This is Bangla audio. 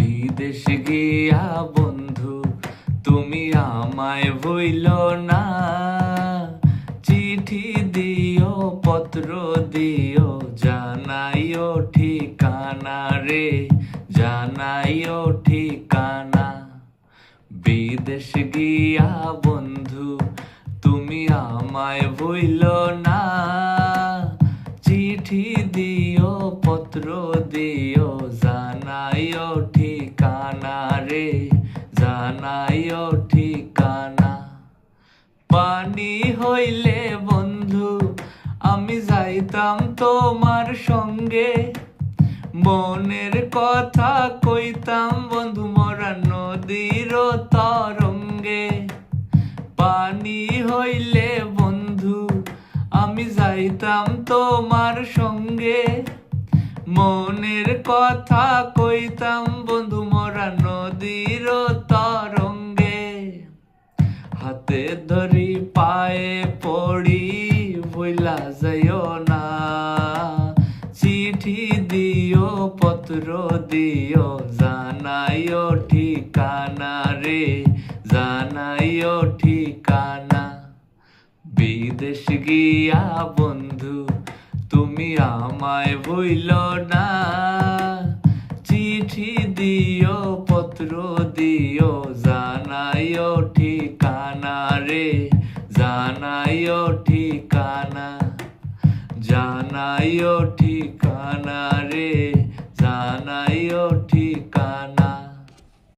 বিদেশ গিয়া বন্ধু তুমি আমায় ভুইলো না, চিঠি দিও পত্র দিও জানাইও ঠিকানা রে, জানাইও ঠিকানা। বিদেশ গিয়া বন্ধু তুমি আমায় ভুইলো না, চিঠি দিও পত্র দিও জানাইও ঠিকানা রে, জানাইও ঠিকানা। পানি হইলে বন্ধু আমি যাইতাম তোমার সঙ্গে, মনের কথা কইতাম বন্ধু মোরা নদীর তরঙ্গে। পানি হইলে বন্ধু আমি যাইতাম তোমার সঙ্গে, মনের কথা কইতাম বন্ধু মোরা নদীর তরঙ্গে। হাতে ধরি পায়ে পড়ি ভুইলা যাইও না, চিঠি দিও পত্র দিও জানাইও ঠিকানা রে, জানাইও ঠিকানা। বিদেশ গিয়া বন্ধু তুমি আমায় ভুইলো না, চিঠি দিও পত্র দিও জানাইও ঠিকানা রে, জানাইও ঠিকানা, জানাইও ঠিকানা।